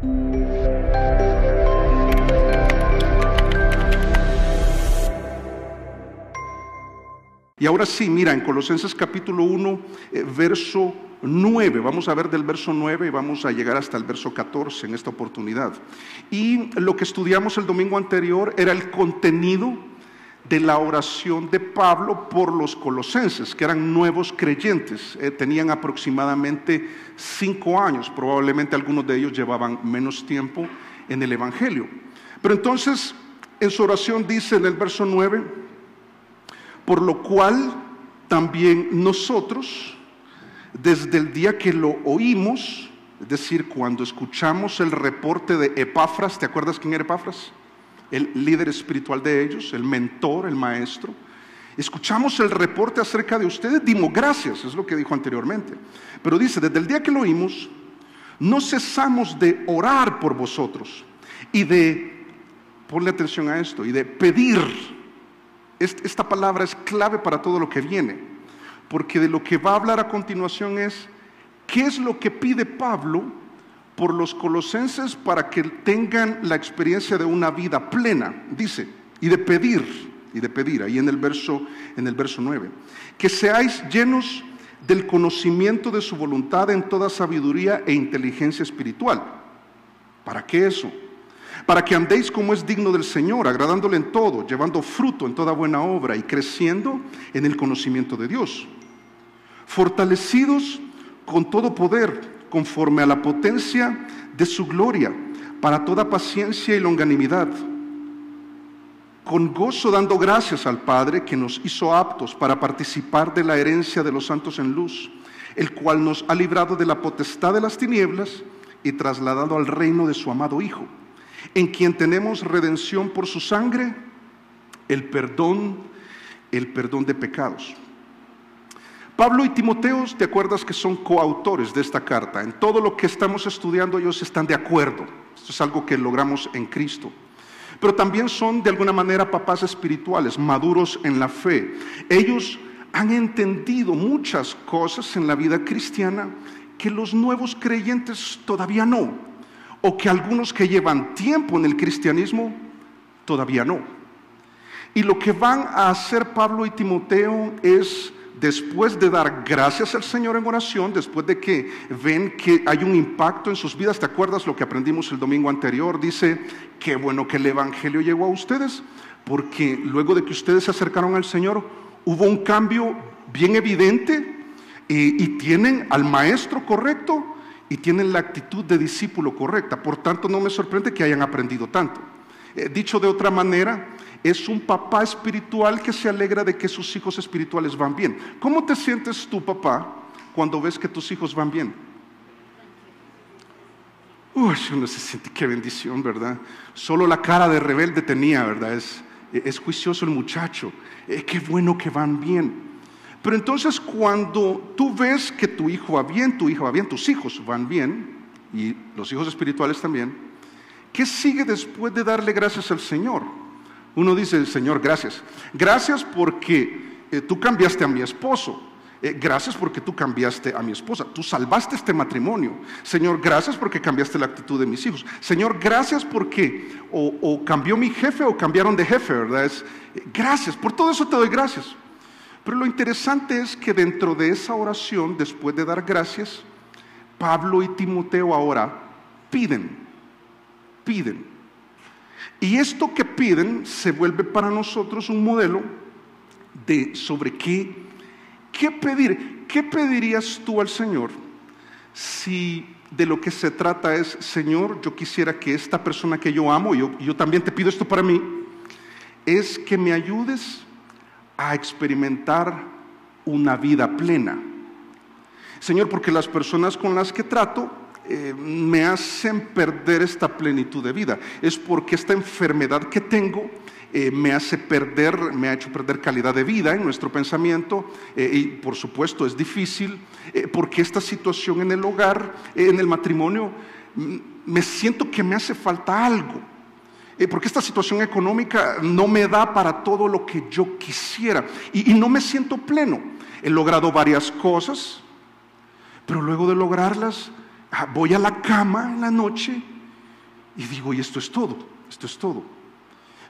Y ahora sí, mira, en Colosenses capítulo 1, verso 9, vamos a ver del verso 9 y vamos a llegar hasta el verso 14 en esta oportunidad. Y lo que estudiamos el domingo anterior era el contenido de la oración de Pablo por los colosenses, que eran nuevos creyentes, tenían aproximadamente 5 años, probablemente algunos de ellos llevaban menos tiempo en el Evangelio. Pero entonces, en su oración dice en el verso 9, por lo cual también nosotros, desde el día que lo oímos, es decir, cuando escuchamos el reporte de Epafras, ¿te acuerdas quién era Epafras? El líder espiritual de ellos, el mentor, el maestro. Escuchamos el reporte acerca de ustedes, dimos gracias, es lo que dijo anteriormente. Pero dice, desde el día que lo oímos, no cesamos de orar por vosotros y de, ponle atención a esto, y de pedir. Esta palabra es clave para todo lo que viene, porque de lo que va a hablar a continuación es, ¿qué es lo que pide Pablo por los colosenses para que tengan la experiencia de una vida plena? Dice, y de pedir, ahí en el verso 9, que seáis llenos del conocimiento de su voluntad en toda sabiduría e inteligencia espiritual. ¿Para qué eso? Para que andéis como es digno del Señor, agradándole en todo, llevando fruto en toda buena obra y creciendo en el conocimiento de Dios, fortalecidos con todo poder, conforme a la potencia de su gloria, para toda paciencia y longanimidad, con gozo dando gracias al Padre que nos hizo aptos para participar de la herencia de los santos en luz, el cual nos ha librado de la potestad de las tinieblas y trasladado al reino de su amado Hijo, en quien tenemos redención por su sangre, el perdón de pecados. Pablo y Timoteo, ¿te acuerdas que son coautores de esta carta? En todo lo que estamos estudiando ellos están de acuerdo. Esto es algo que logramos en Cristo. Pero también son de alguna manera papás espirituales, maduros en la fe. Ellos han entendido muchas cosas en la vida cristiana que los nuevos creyentes todavía no, o que algunos que llevan tiempo en el cristianismo todavía no. Y lo que van a hacer Pablo y Timoteo es, después de dar gracias al Señor en oración, después de que ven que hay un impacto en sus vidas, ¿te acuerdas lo que aprendimos el domingo anterior? Dice, qué bueno que el Evangelio llegó a ustedes, porque luego de que ustedes se acercaron al Señor, hubo un cambio bien evidente y tienen al maestro correcto y tienen la actitud de discípulo correcta. Por tanto, no me sorprende que hayan aprendido tanto. Dicho de otra manera, es un papá espiritual que se alegra de que sus hijos espirituales van bien. ¿Cómo te sientes tú, papá, cuando ves que tus hijos van bien? Uno se siente, qué bendición, ¿verdad? Solo la cara de rebelde tenía, ¿verdad? Es juicioso el muchacho. Qué bueno que van bien. Pero entonces cuando tú ves que tu hijo va bien, tu hija va bien, tus hijos van bien, y los hijos espirituales también, ¿qué sigue después de darle gracias al Señor? Uno dice, Señor, gracias. Gracias porque tú cambiaste a mi esposo. Gracias porque tú cambiaste a mi esposa. Tú salvaste este matrimonio. Señor, gracias porque cambiaste la actitud de mis hijos. Señor, gracias porque o cambió mi jefe o cambiaron de jefe, ¿verdad? Gracias, por todo eso te doy gracias. Pero lo interesante es que dentro de esa oración, después de dar gracias, Pablo y Timoteo ahora piden. Y esto que piden se vuelve para nosotros un modelo de sobre qué pedir. ¿Qué pedirías tú al Señor si de lo que se trata es, Señor, yo quisiera que esta persona que yo amo, yo también te pido esto para mí, es que me ayudes a experimentar una vida plena? Señor, porque las personas con las que trato me hacen perder esta plenitud de vida. Es porque esta enfermedad que tengo me ha hecho perder calidad de vida en nuestro pensamiento, y por supuesto es difícil, porque esta situación en el hogar, en el matrimonio, me siento que me hace falta algo. Porque esta situación económica no me da para todo lo que yo quisiera y no me siento pleno. He logrado varias cosas, pero luego de lograrlas voy a la cama en la noche Y digo, y esto es todo, esto es todo.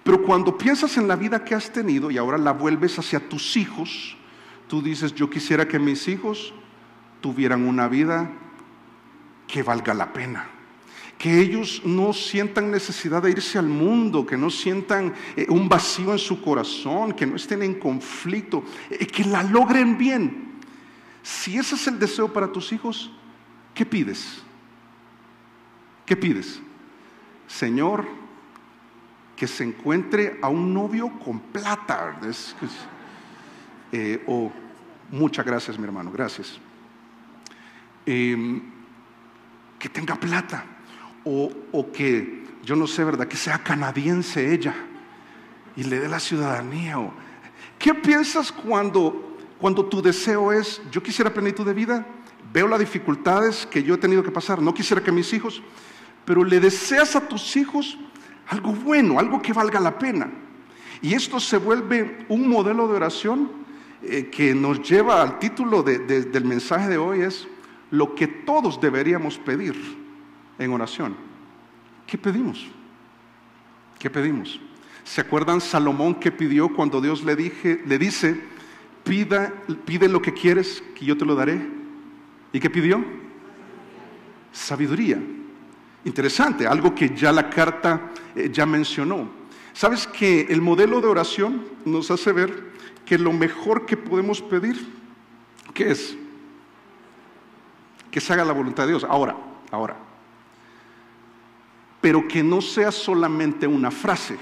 Pero cuando piensas en la vida que has tenido y ahora la vuelves hacia tus hijos, tú dices, yo quisiera que mis hijos tuvieran una vida que valga la pena. Que ellos no sientan necesidad de irse al mundo, que no sientan un vacío en su corazón, que no estén en conflicto, que la logren bien. Si ese es el deseo para tus hijos, ¿qué pides? ¿Qué pides? Señor, que se encuentre a un novio con plata. Muchas gracias, mi hermano, gracias. Que tenga plata. O que, yo no sé, ¿verdad? Que sea canadiense ella y le dé la ciudadanía. ¿Qué piensas cuando tu deseo es, yo quisiera plenitud de vida, veo las dificultades que yo he tenido que pasar, no quisiera que mis hijos, pero le deseas a tus hijos algo bueno, algo que valga la pena? Y esto se vuelve un modelo de oración que nos lleva al título del mensaje de hoy, es lo que todos deberíamos pedir en oración. ¿Qué pedimos? ¿Qué pedimos? ¿Se acuerdan Salomón que pidió cuando Dios le dice, pide lo que quieres que yo te lo daré? ¿Y qué pidió? Sabiduría. Interesante, algo que ya la carta ya mencionó. ¿Sabes que el modelo de oración nos hace ver que lo mejor que podemos pedir, ¿qué es? Que se haga la voluntad de Dios. Ahora. Pero que no sea solamente una frase.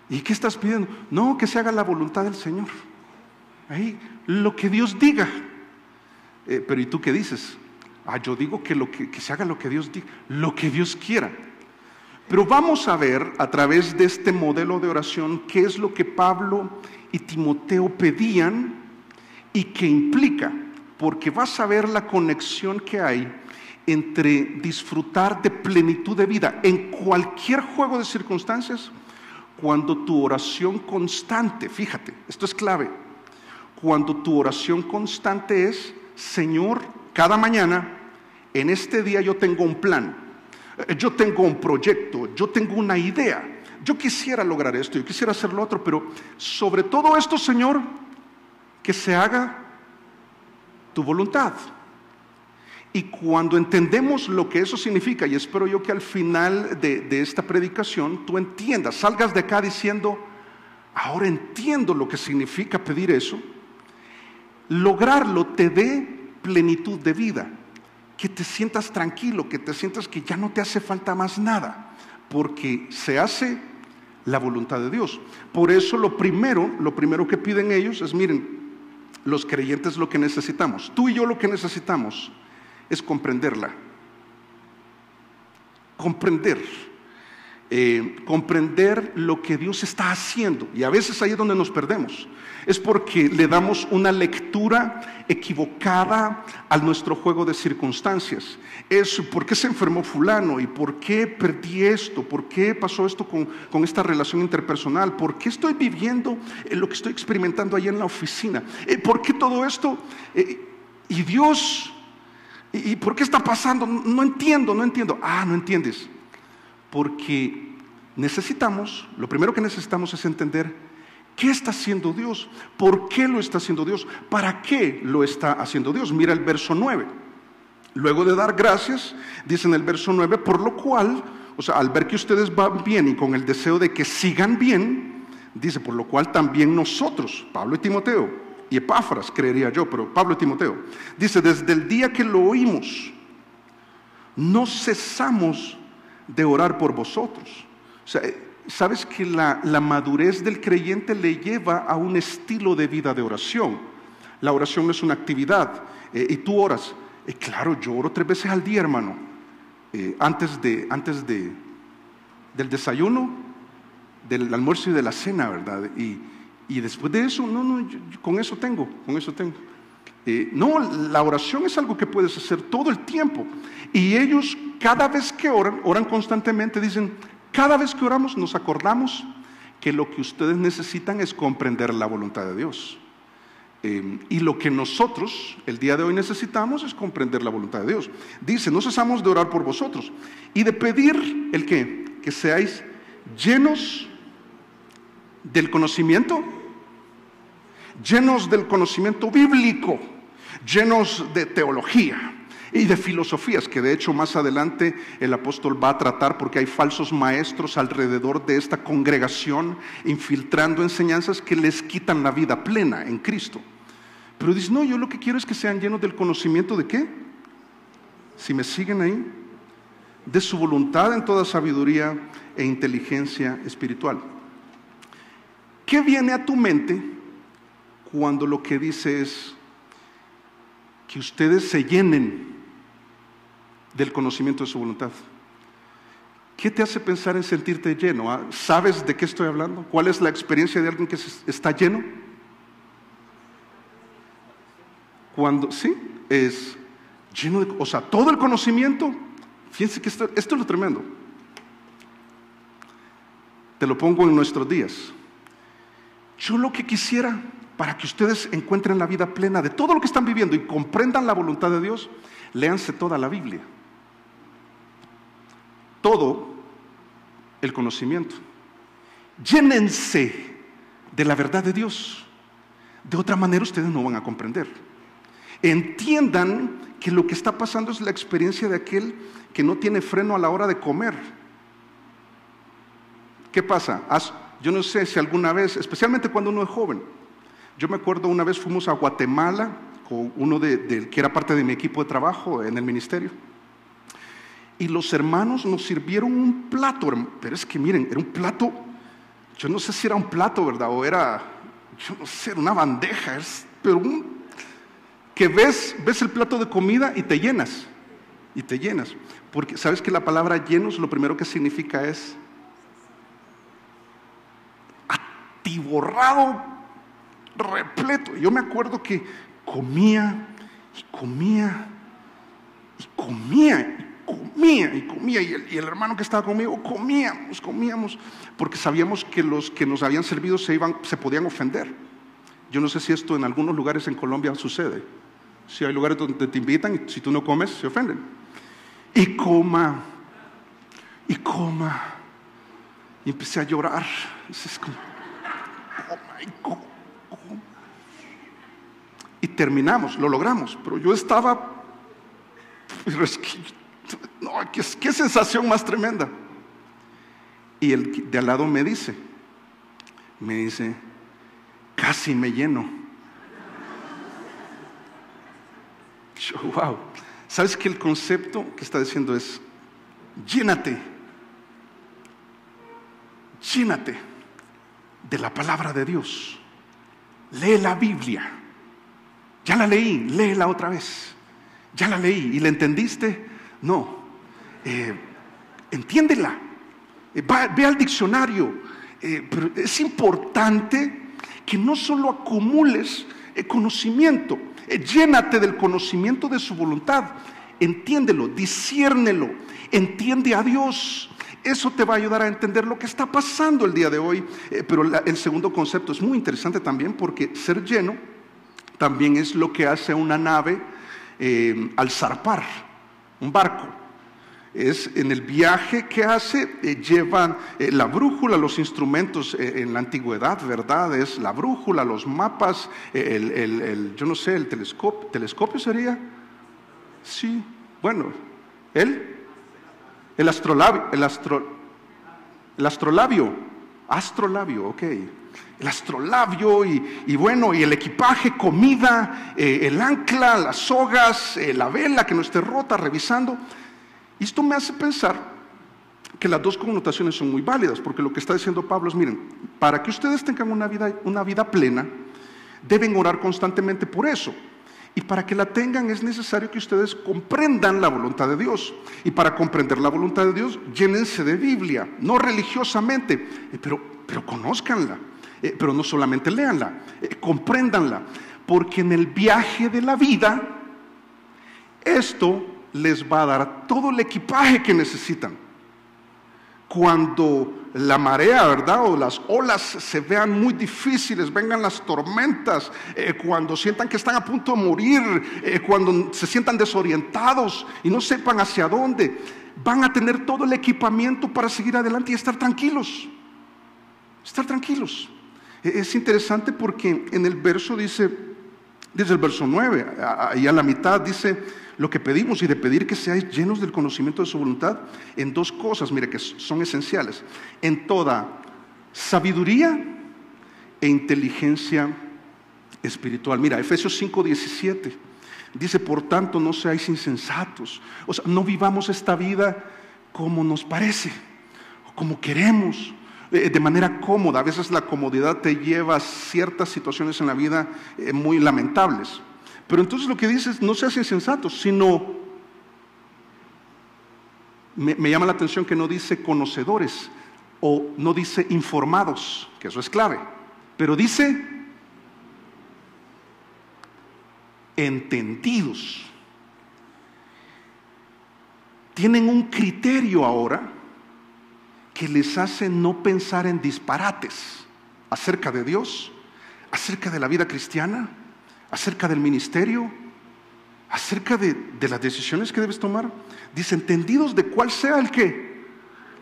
¿Y qué estás pidiendo? No, que se haga la voluntad del Señor. Ahí, lo que Dios diga. Pero ¿y tú qué dices? Yo digo que se haga lo que Dios diga, lo que Dios quiera. Pero vamos a ver a través de este modelo de oración qué es lo que Pablo y Timoteo pedían y qué implica, porque vas a ver la conexión que hay entre disfrutar de plenitud de vida en cualquier juego de circunstancias, cuando tu oración constante, fíjate, esto es clave, cuando tu oración constante es, Señor, cada mañana, en este día yo tengo un plan, yo tengo un proyecto, yo tengo una idea, yo quisiera lograr esto, yo quisiera hacer lo otro, pero sobre todo esto, Señor, que se haga tu voluntad. Y cuando entendemos lo que eso significa, y espero yo que al final de esta predicación tú entiendas, salgas de acá diciendo, ahora entiendo lo que significa pedir eso, lograrlo te dé plenitud de vida, que te sientas tranquilo, que te sientas que ya no te hace falta más nada, porque se hace la voluntad de Dios. Por eso lo primero que piden ellos es, miren, los creyentes lo que necesitamos, tú y yo lo que necesitamos es comprenderla, comprender lo que Dios está haciendo. Y a veces ahí es donde nos perdemos, es porque le damos una lectura equivocada a nuestro juego de circunstancias. Es ¿por qué se enfermó fulano? ¿Y por qué perdí esto? ¿Por qué pasó esto con esta relación interpersonal? ¿Por qué estoy viviendo lo que estoy experimentando ahí en la oficina? ¿Por qué todo esto? Y Dios... ¿Y por qué está pasando? No entiendo. No entiendes. Porque lo primero que necesitamos es entender qué está haciendo Dios, por qué lo está haciendo Dios, para qué lo está haciendo Dios. Mira el verso 9. Luego de dar gracias, dice en el verso 9, por lo cual, o sea, al ver que ustedes van bien y con el deseo de que sigan bien, dice, por lo cual también nosotros, Pablo y Timoteo, y Epáfras, creería yo, pero Pablo y Timoteo, dice, desde el día que lo oímos, no cesamos de orar por vosotros. O sea, sabes que la madurez del creyente le lleva a un estilo de vida de oración. La oración no es una actividad, y tú oras. Claro, yo oro 3 veces al día, hermano, antes del desayuno, del almuerzo y de la cena, ¿verdad? Y después de eso, yo con eso tengo. No, la oración es algo que puedes hacer todo el tiempo. Y ellos cada vez que oran constantemente, dicen, cada vez que oramos nos acordamos que lo que ustedes necesitan es comprender la voluntad de Dios. Y lo que nosotros el día de hoy necesitamos es comprender la voluntad de Dios. Dice, no cesamos de orar por vosotros y de pedir, ¿el qué? Que seáis llenos del conocimiento, llenos del conocimiento bíblico, llenos de teología y de filosofías, que de hecho más adelante el apóstol va a tratar, porque hay falsos maestros alrededor de esta congregación infiltrando enseñanzas que les quitan la vida plena en Cristo. Pero dice, no, yo lo que quiero es que sean llenos del conocimiento de ¿qué? Si me siguen ahí, de su voluntad en toda sabiduría e inteligencia espiritual. ¿Qué viene a tu mente cuando lo que dice es que ustedes se llenen del conocimiento de su voluntad? ¿Qué te hace pensar en sentirte lleno? ¿Sabes de qué estoy hablando? ¿Cuál es la experiencia de alguien que está lleno? Cuando, sí, es lleno de, o sea, todo el conocimiento. Fíjense que esto es lo tremendo. Te lo pongo en nuestros días. Yo lo que quisiera, para que ustedes encuentren la vida plena de todo lo que están viviendo y comprendan la voluntad de Dios, léanse toda la Biblia. Todo el conocimiento. Llénense de la verdad de Dios. De otra manera ustedes no van a comprender. Entiendan que lo que está pasando es la experiencia de aquel que no tiene freno a la hora de comer. ¿Qué pasa? Yo no sé si alguna vez, especialmente cuando uno es joven, yo me acuerdo una vez fuimos a Guatemala con uno que era parte de mi equipo de trabajo en el ministerio, y los hermanos nos sirvieron un plato, pero es que miren, era un plato, yo no sé si era un plato, ¿verdad? O era, yo no sé, era una bandeja, pero que ves el plato de comida y te llenas, porque sabes que la palabra llenos lo primero que significa es atiborrado, repleto. Yo me acuerdo que comía y el hermano que estaba conmigo comíamos, porque sabíamos que los que nos habían servido se podían ofender. Yo no sé si esto en algunos lugares en Colombia sucede. Si hay lugares donde te invitan y si tú no comes, se ofenden. Y coma. Y empecé a llorar. Es como, y terminamos, lo logramos. Pero yo estaba, no, qué sensación más tremenda. Y el de al lado me dice, casi me lleno. Yo, wow. ¿Sabes que el concepto que está diciendo es llénate de la palabra de Dios? Lee la Biblia. Ya la leí, léela otra vez. Ya la leí, ¿y la entendiste? No. Entiéndela. Ve al diccionario. Pero es importante que no solo acumules conocimiento. Llénate del conocimiento de su voluntad. Entiéndelo, disciérnelo, entiende a Dios. Eso te va a ayudar a entender lo que está pasando el día de hoy. Pero el segundo concepto es muy interesante también, porque ser lleno también es lo que hace una nave al zarpar, un barco. Es en el viaje que hace, llevan la brújula, los instrumentos en la antigüedad, ¿verdad? Es la brújula, los mapas, yo no sé, el telescopio sería, sí, bueno, el astrolabio, ok, el astrolabio y bueno, y el equipaje, comida, el ancla, las sogas, la vela que no esté rota, revisando. Y esto me hace pensar que las dos connotaciones son muy válidas, porque lo que está diciendo Pablo es, miren, para que ustedes tengan una vida plena, deben orar constantemente por eso. Y para que la tengan es necesario que ustedes comprendan la voluntad de Dios. Y para comprender la voluntad de Dios, llénense de Biblia, no religiosamente, pero conózcanla. Pero no solamente léanla, compréndanla. Porque en el viaje de la vida, esto les va a dar todo el equipaje que necesitan. cuando la marea, ¿verdad? O las olas se vean muy difíciles, vengan las tormentas, cuando sientan que están a punto de morir, cuando se sientan desorientados y no sepan hacia dónde, van a tener todo el equipamiento para seguir adelante y estar tranquilos. Estar tranquilos. Es interesante porque en el verso dice, desde el verso 9, ahí a la mitad dice lo que pedimos, y de pedir que seáis llenos del conocimiento de su voluntad en dos cosas, mire, que son esenciales: en toda sabiduría e inteligencia espiritual. Mira, Efesios 5:17 dice: por tanto no seáis insensatos. O sea, no vivamos esta vida como nos parece, como queremos, de manera cómoda. A veces la comodidad te lleva a ciertas situaciones en la vida muy lamentables. Pero entonces lo que dice es: no seas insensatos, sino, me llama la atención que no dice conocedores o no dice informados, que eso es clave, pero dice entendidos. Tienen un criterio ahora que les hace no pensar en disparates acerca de Dios, acerca de la vida cristiana, acerca del ministerio, acerca de las decisiones que debes tomar. Dice: entendidos de cuál sea el qué,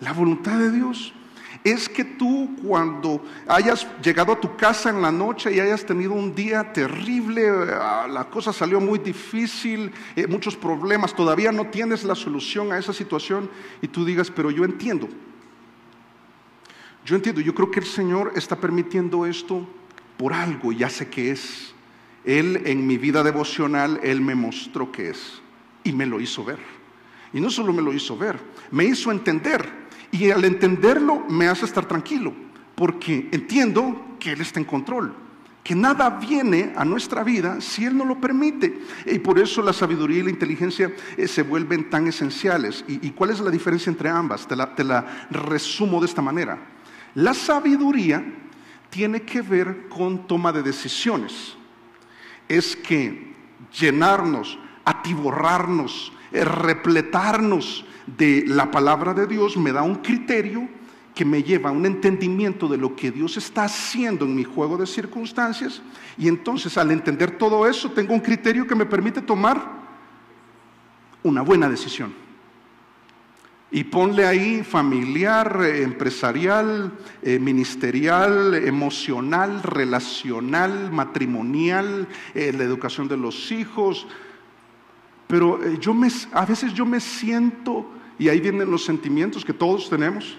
la voluntad de Dios. Es que tú, cuando hayas llegado a tu casa en la noche y hayas tenido un día terrible, la cosa salió muy difícil, muchos problemas, todavía no tienes la solución a esa situación, y tú digas: pero yo entiendo, yo creo que el Señor está permitiendo esto por algo, ya sé qué es. Él, en mi vida devocional, Él me mostró qué es y me lo hizo ver. Y no solo me lo hizo ver, me hizo entender, y al entenderlo me hace estar tranquilo, porque entiendo que Él está en control, que nada viene a nuestra vida si Él no lo permite. Y por eso la sabiduría y la inteligencia se vuelven tan esenciales. ¿Y cuál es la diferencia entre ambas? Te la resumo de esta manera. La sabiduría tiene que ver con toma de decisiones. Es que llenarnos, atiborrarnos, repletarnos de la palabra de Dios me da un criterio que me lleva a un entendimiento de lo que Dios está haciendo en mi juego de circunstancias, y entonces al entender todo eso tengo un criterio que me permite tomar una buena decisión. Y ponle ahí familiar, empresarial, ministerial, emocional, relacional, matrimonial, la educación de los hijos. Pero a veces yo me siento, y ahí vienen los sentimientos que todos tenemos,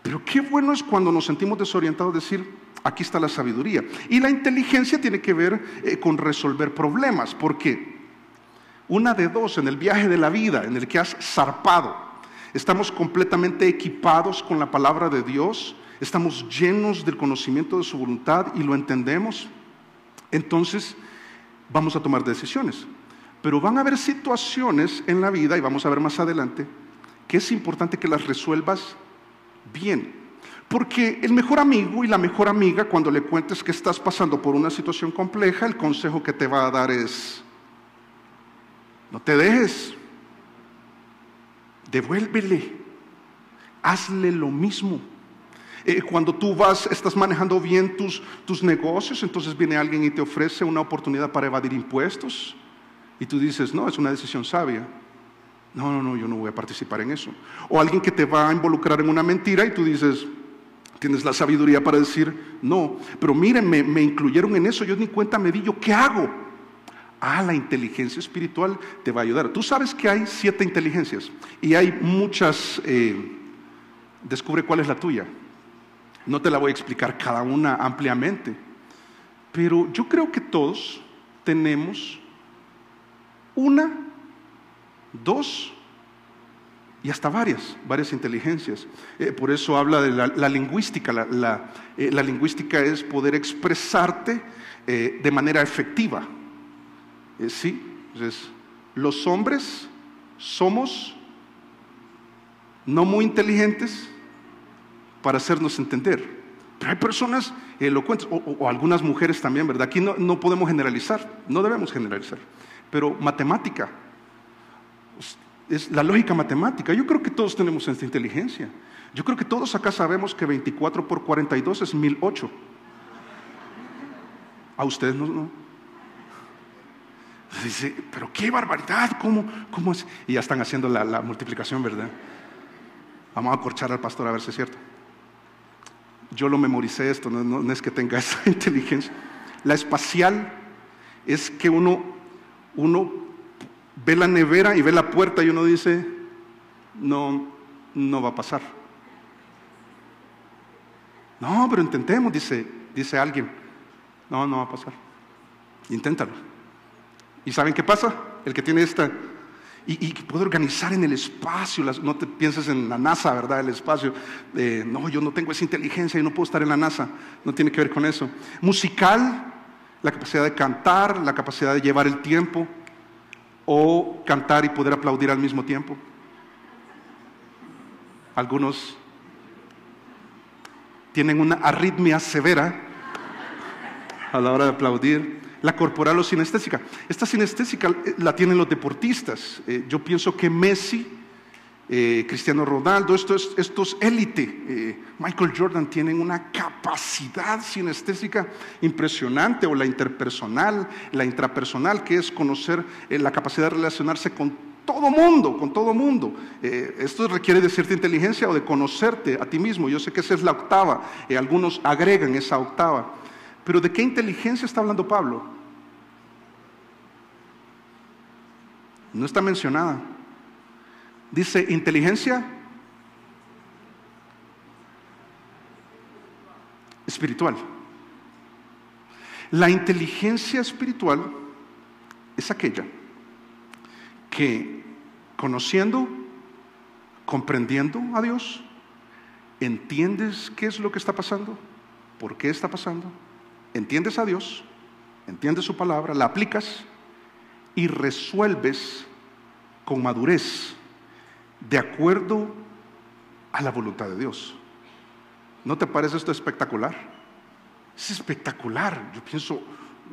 pero qué bueno es cuando nos sentimos desorientados decir: aquí está la sabiduría. Y la inteligencia tiene que ver con resolver problemas, porque una de dos, en el viaje de la vida en el que has zarpado, estamos completamente equipados con la palabra de Dios, estamos llenos del conocimiento de su voluntad y lo entendemos, entonces vamos a tomar decisiones. Pero van a haber situaciones en la vida, y vamos a ver más adelante, que es importante que las resuelvas bien. Porque el mejor amigo y la mejor amiga, cuando le cuentes que estás pasando por una situación compleja, el consejo que te va a dar es: no te dejes, devuélvele, hazle lo mismo. Cuando tú estás manejando bien tus negocios, entonces viene alguien y te ofrece una oportunidad para evadir impuestos, y tú dices: no, es una decisión sabia. No, yo no voy a participar en eso. O alguien que te va a involucrar en una mentira, y tú dices, tienes la sabiduría para decir: no, pero miren, me incluyeron en eso, yo ni cuenta me di, ¿yo qué hago? La inteligencia espiritual te va a ayudar. Tú sabes que hay 7 inteligencias, y hay muchas, descubre cuál es la tuya. No te la voy a explicar cada una ampliamente, pero yo creo que todos tenemos 1, 2 y hasta varias inteligencias. Por eso habla de la lingüística. La lingüística es poder expresarte de manera efectiva. Sí, entonces los hombres somos no muy inteligentes para hacernos entender, pero hay personas elocuentes, o algunas mujeres también, ¿verdad? Aquí no podemos generalizar, no debemos generalizar, pero matemática, es la lógica matemática. Yo creo que todos tenemos esta inteligencia. Yo creo que todos acá sabemos que 24 por 42 es 1008. A ustedes no. Dice, pero qué barbaridad, ¿cómo es? Y ya están haciendo la multiplicación, ¿verdad? Vamos a acorchar al pastor a ver si es cierto. Yo lo memoricé esto, no es que tenga esa inteligencia. La espacial es que uno ve la nevera y ve la puerta y uno dice, no va a pasar. No, pero intentemos, dice alguien. No va a pasar. Inténtalo. ¿Y saben qué pasa? El que tiene esta y puede organizar en el espacio, no te pienses en la NASA, ¿verdad? El espacio, no, yo no tengo esa inteligencia, yo no puedo estar en la NASA, no tiene que ver con eso. Musical, la capacidad de cantar, la capacidad de llevar el tiempo, o cantar y poder aplaudir al mismo tiempo. Algunos tienen una arritmia severa a la hora de aplaudir. La corporal o sinestésica. Esta sinestésica la tienen los deportistas. Yo pienso que Messi, Cristiano Ronaldo, estos élite, Michael Jordan, tienen una capacidad sinestésica impresionante, o la interpersonal, la intrapersonal, que es conocer, la capacidad de relacionarse con todo mundo. Esto requiere de cierta inteligencia o de conocerte a ti mismo. Yo sé que esa es la octava, algunos agregan esa octava. Pero ¿de qué inteligencia está hablando Pablo? No está mencionada. Dice inteligencia espiritual. La inteligencia espiritual es aquella que, conociendo, comprendiendo a Dios, entiendes qué es lo que está pasando, por qué está pasando. Entiendes a Dios, entiendes su palabra, la aplicas y resuelves con madurez de acuerdo a la voluntad de Dios. ¿No te parece esto espectacular? Es espectacular. Yo pienso,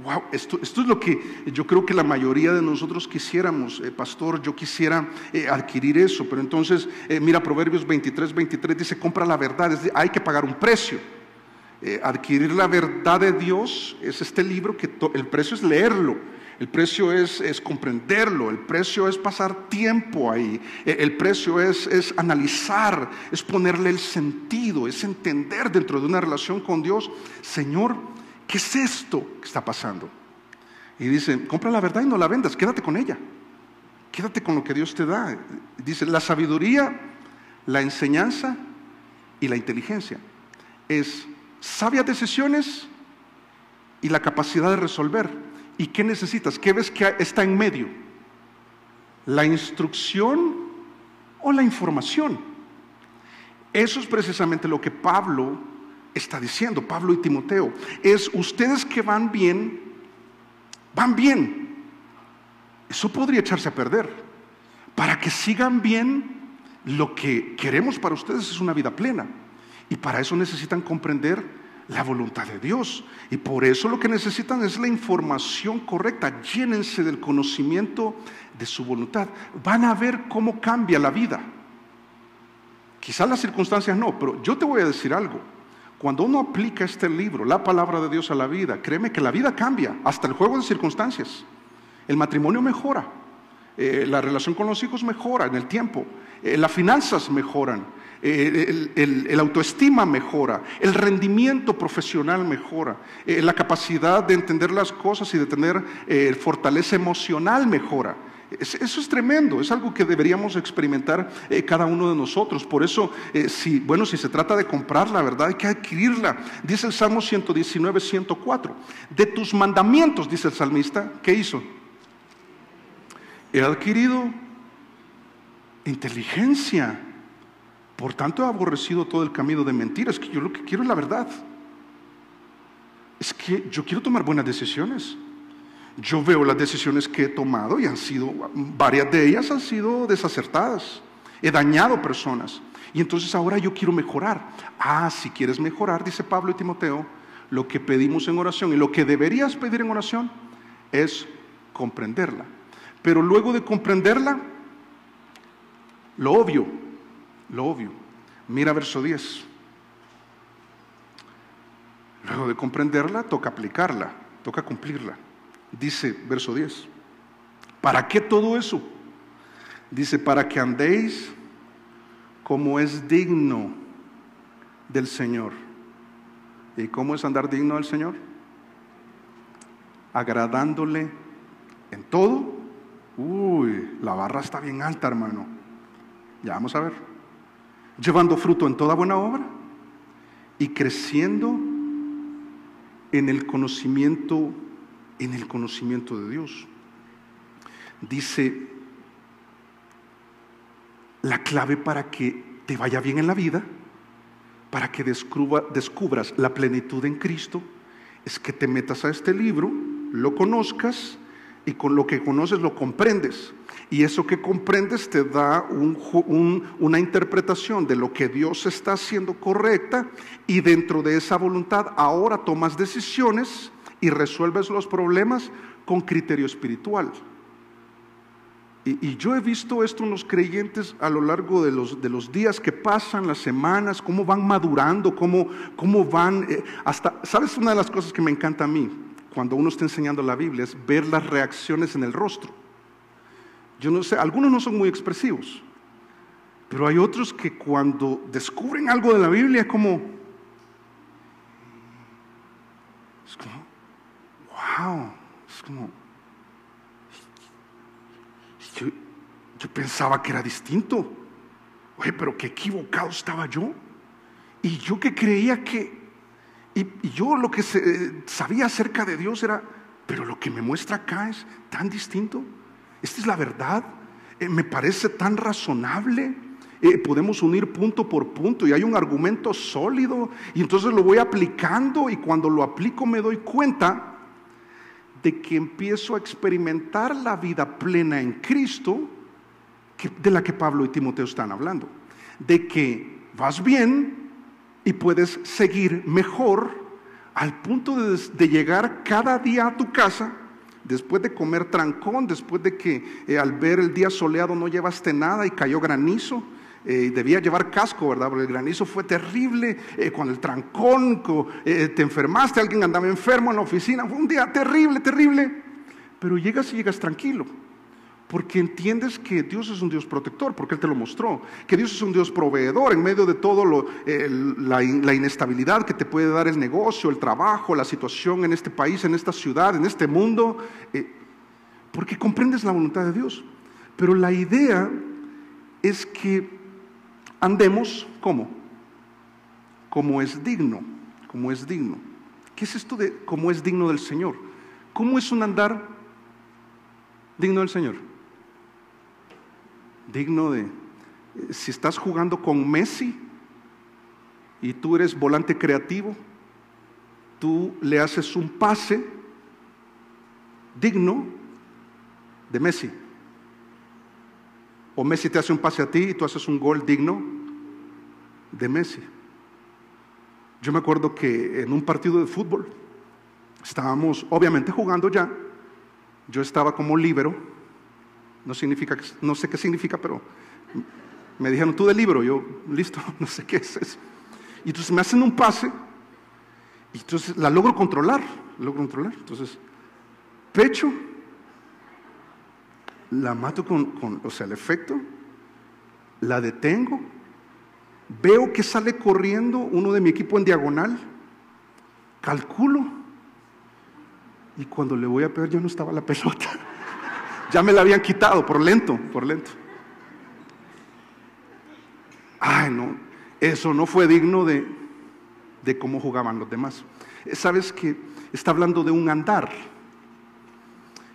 wow, esto es lo que yo creo que la mayoría de nosotros quisiéramos, pastor. Yo quisiera adquirir eso, pero entonces mira, Proverbios 23 dice, compra la verdad, hay que pagar un precio. Adquirir la verdad de Dios es este libro que el precio es leerlo, el precio es comprenderlo, el precio es pasar tiempo ahí, el precio es analizar, es ponerle el sentido, es entender dentro de una relación con Dios. Señor, ¿qué es esto que está pasando? Y dice, compra la verdad y no la vendas, quédate con ella, quédate con lo que Dios te da. Dice, la sabiduría, la enseñanza y la inteligencia es sabias decisiones y la capacidad de resolver. ¿Y qué necesitas? ¿Qué ves que está en medio? ¿La instrucción o la información? Eso es precisamente lo que Pablo está diciendo, Pablo y Timoteo. Es ustedes que van bien. Eso podría echarse a perder. Para que sigan bien, lo que queremos para ustedes es una vida plena. Y para eso necesitan comprender la voluntad de Dios. Y por eso lo que necesitan es la información correcta. Llénense del conocimiento de su voluntad. Van a ver cómo cambia la vida. Quizás las circunstancias no, pero yo te voy a decir algo. Cuando uno aplica este libro, la palabra de Dios, a la vida, créeme que la vida cambia. Hasta el juego de circunstancias. El matrimonio mejora. La relación con los hijos mejora en el tiempo. Las finanzas mejoran. El autoestima mejora, el rendimiento profesional mejora, la capacidad de entender las cosas y de tener fortaleza emocional mejora. Eso es tremendo, es algo que deberíamos experimentar cada uno de nosotros. Por eso, si se trata de comprar la verdad, hay que adquirirla. Dice el Salmo 119:104, de tus mandamientos, dice el salmista, ¿qué hizo? He adquirido inteligencia. Por tanto, he aborrecido todo el camino de mentiras. Que yo lo que quiero es la verdad. Es que yo quiero tomar buenas decisiones. Yo veo las decisiones que he tomado y varias de ellas han sido desacertadas. He dañado personas. Y entonces ahora yo quiero mejorar. Si quieres mejorar, dice Pablo y Timoteo, lo que pedimos en oración y lo que deberías pedir en oración es comprenderla. Pero luego de comprenderla, Lo obvio, lo obvio. Mira verso 10. Luego de comprenderla, toca aplicarla, toca cumplirla. Dice verso 10. ¿Para qué todo eso? Dice, para que andéis como es digno del Señor. ¿Y cómo es andar digno del Señor? Agradándole en todo. Uy, la barra está bien alta, hermano. Ya vamos a ver. Llevando fruto en toda buena obra y creciendo en el conocimiento de Dios. Dice, la clave para que te vaya bien en la vida, para que descubras la plenitud en Cristo, es que te metas a este libro, lo conozcas, y con lo que conoces lo comprendes, y eso que comprendes te da una interpretación de lo que Dios está haciendo correcta, y dentro de esa voluntad ahora tomas decisiones y resuelves los problemas con criterio espiritual. Y yo he visto esto en los creyentes a lo largo de los días que pasan, las semanas, cómo van madurando, cómo van, hasta, ¿sabes? Una de las cosas que me encanta a mí, cuando uno está enseñando la Biblia, es ver las reacciones en el rostro. Yo no sé, algunos no son muy expresivos, pero hay otros que cuando descubren algo de la Biblia es como, wow, es como, yo pensaba que era distinto. Oye, pero qué equivocado estaba yo. Y yo que creía que, y yo lo que sabía acerca de Dios era, pero lo que me muestra acá es tan distinto. Esta es la verdad. Me parece tan razonable. Podemos unir punto por punto y hay un argumento sólido, y entonces lo voy aplicando, y cuando lo aplico me doy cuenta de que empiezo a experimentar la vida plena en Cristo, de la que Pablo y Timoteo están hablando, de que vas bien y puedes seguir mejor, al punto de llegar cada día a tu casa, después de comer trancón, después de que al ver el día soleado no llevaste nada y cayó granizo. Debía llevar casco, ¿verdad? Porque el granizo fue terrible, con el trancón, te enfermaste, alguien andaba enfermo en la oficina, fue un día terrible, terrible, pero llegas y llegas tranquilo, porque entiendes que Dios es un Dios protector, porque Él te lo mostró, que Dios es un Dios proveedor en medio de todo la inestabilidad que te puede dar el negocio, el trabajo, la situación en este país, en esta ciudad, en este mundo, porque comprendes la voluntad de Dios. Pero la idea es que andemos como es digno, como es digno. ¿Qué es esto de como es digno del Señor? ¿Cómo es un andar digno del Señor? Digno de, si estás jugando con Messi y tú eres volante creativo, tú le haces un pase digno de Messi. O Messi te hace un pase a ti y tú haces un gol digno de Messi. Yo me acuerdo que en un partido de fútbol estábamos obviamente jugando ya. Yo estaba como líbero. No sé qué significa, pero me dijeron, tú de líbero. Yo, listo, no sé qué es eso. Y entonces me hacen un pase y entonces la logro controlar. Entonces, pecho, la mato o sea, el efecto, la detengo, veo que sale corriendo uno de mi equipo en diagonal, calculo, y cuando le voy a pegar ya no estaba la pelota, ya me la habían quitado por lento. Ay, no, eso no fue digno de cómo jugaban los demás. ¿Sabes qué? Está hablando de un andar,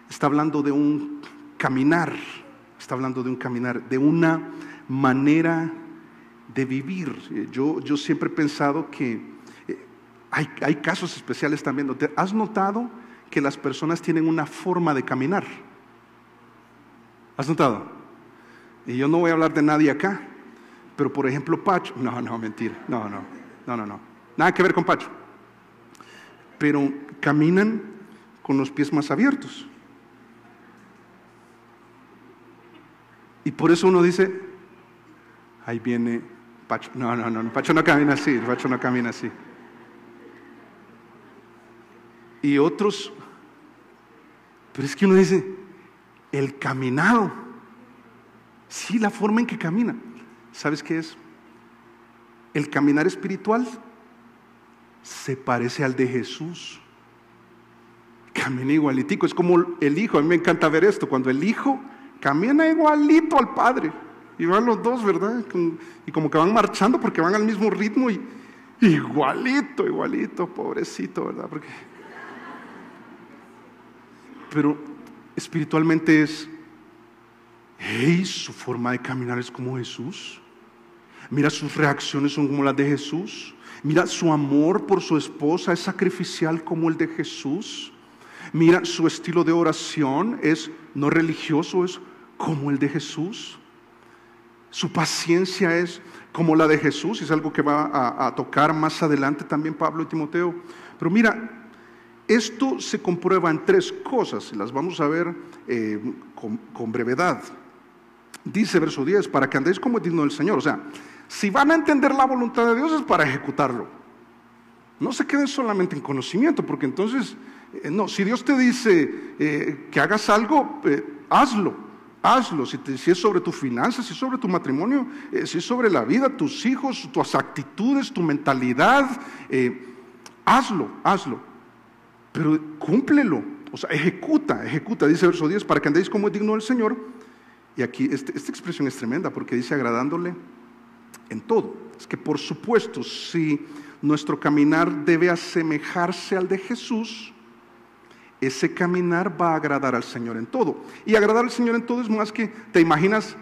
está hablando de un caminar, de una manera de vivir. Yo siempre he pensado que hay casos especiales también. ¿Has notado que las personas tienen una forma de caminar? ¿Has notado? Y yo no voy a hablar de nadie acá, pero por ejemplo Pacho, no, mentira, no, nada que ver con Pacho, pero caminan con los pies más abiertos. Y por eso uno dice, Ahí viene Pacho. No, Pacho no camina así, Pacho no camina así. Y otros, pero es que uno dice, el caminado. Sí, la forma en que camina. ¿Sabes qué es? El caminar espiritual se parece al de Jesús. Camina igualitico, es como el Hijo. A mí me encanta ver esto, cuando el Hijo camina igualito al Padre. Y van los dos, ¿verdad? Y como que van marchando porque van al mismo ritmo y igualito, pobrecito, ¿verdad? Pero espiritualmente es, su forma de caminar es como Jesús. Mira, sus reacciones son como las de Jesús. Mira, su amor por su esposa es sacrificial como el de Jesús. Mira, su estilo de oración es no religioso, es como el de Jesús. Su paciencia es como la de Jesús, es algo que va a tocar más adelante también Pablo y Timoteo. Pero mira, esto se comprueba en 3 cosas, y las vamos a ver con brevedad. Dice verso 10, para que andéis como es digno del Señor. O sea, si van a entender la voluntad de Dios es para ejecutarlo. No se queden solamente en conocimiento, porque entonces, no, si Dios te dice que hagas algo, hazlo. Si es sobre tus finanzas, si es sobre tu matrimonio, si es sobre la vida, tus hijos, tus actitudes, tu mentalidad, hazlo. Pero cúmplelo, o sea, ejecuta, dice verso 10, para que andéis como es digno del Señor. Y aquí esta expresión es tremenda, porque dice agradándole en todo. Es que por supuesto, si nuestro caminar debe asemejarse al de Jesús, ese caminar va a agradar al Señor en todo. Y agradar al Señor en todo es más que, te imaginas,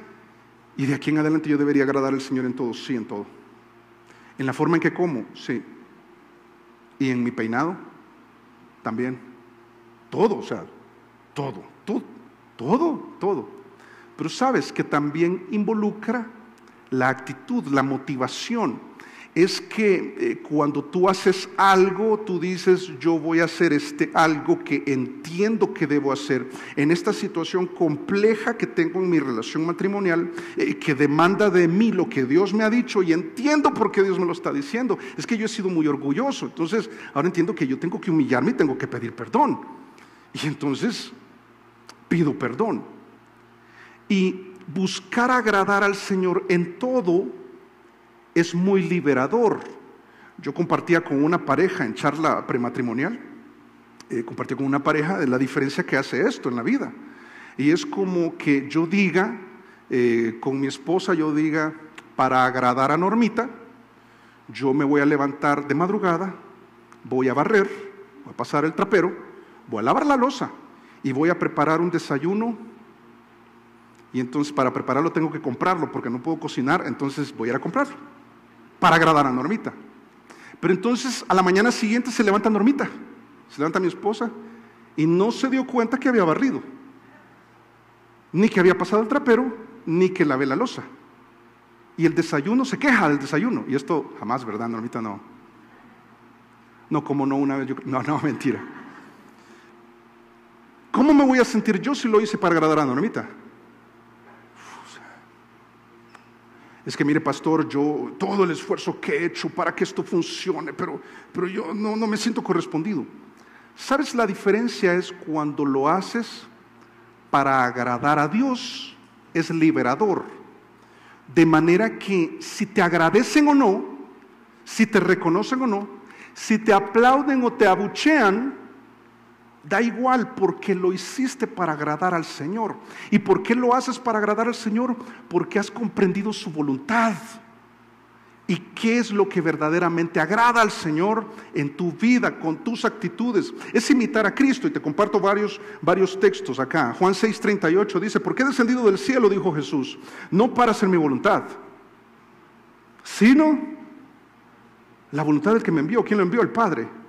y de aquí en adelante yo debería agradar al Señor en todo. Sí, en todo. En la forma en que como, sí. Y en mi peinado, también. Todo, o sea, todo. Pero sabes que también involucra la actitud, la motivación. Es que cuando tú haces algo, tú dices, yo voy a hacer algo que entiendo que debo hacer en esta situación compleja que tengo en mi relación matrimonial, que demanda de mí lo que Dios me ha dicho y entiendo por qué Dios me lo está diciendo. Es que yo he sido muy orgulloso, entonces ahora entiendo que yo tengo que humillarme y tengo que pedir perdón. Y entonces pido perdón. Y buscar agradar al Señor en todo es muy liberador. Yo compartía con una pareja en charla prematrimonial, compartí con una pareja de la diferencia que hace esto en la vida. Y es como que yo diga, con mi esposa, yo diga, para agradar a Normita, yo me voy a levantar de madrugada, voy a barrer, voy a pasar el trapero, voy a lavar la loza y voy a preparar un desayuno. Y entonces para prepararlo tengo que comprarlo porque no puedo cocinar, entonces voy a ir a comprarlo para agradar a Normita. Pero entonces a la mañana siguiente se levanta Normita, se levanta mi esposa y no se dio cuenta que había barrido, ni que había pasado el trapero, ni que lavé la loza. Y el desayuno, se queja del desayuno. Y esto jamás, ¿verdad, Normita? No, como no, una vez no, mentira. ¿Cómo me voy a sentir yo si lo hice para agradar a Normita? Es que mire, pastor, yo todo el esfuerzo que he hecho para que esto funcione, pero yo no me siento correspondido. ¿Sabes? La diferencia es cuando lo haces para agradar a Dios, es liberador. De manera que si te agradecen o no, si te reconocen o no, si te aplauden o te abuchean, da igual, porque lo hiciste para agradar al Señor. ¿Y por qué lo haces para agradar al Señor? Porque has comprendido su voluntad. ¿Y qué es lo que verdaderamente agrada al Señor en tu vida, con tus actitudes? Es imitar a Cristo, y te comparto varios textos acá. Juan 6:38 dice, porque he descendido del cielo, dijo Jesús, no para hacer mi voluntad, sino la voluntad del que me envió. ¿Quién lo envió? El Padre.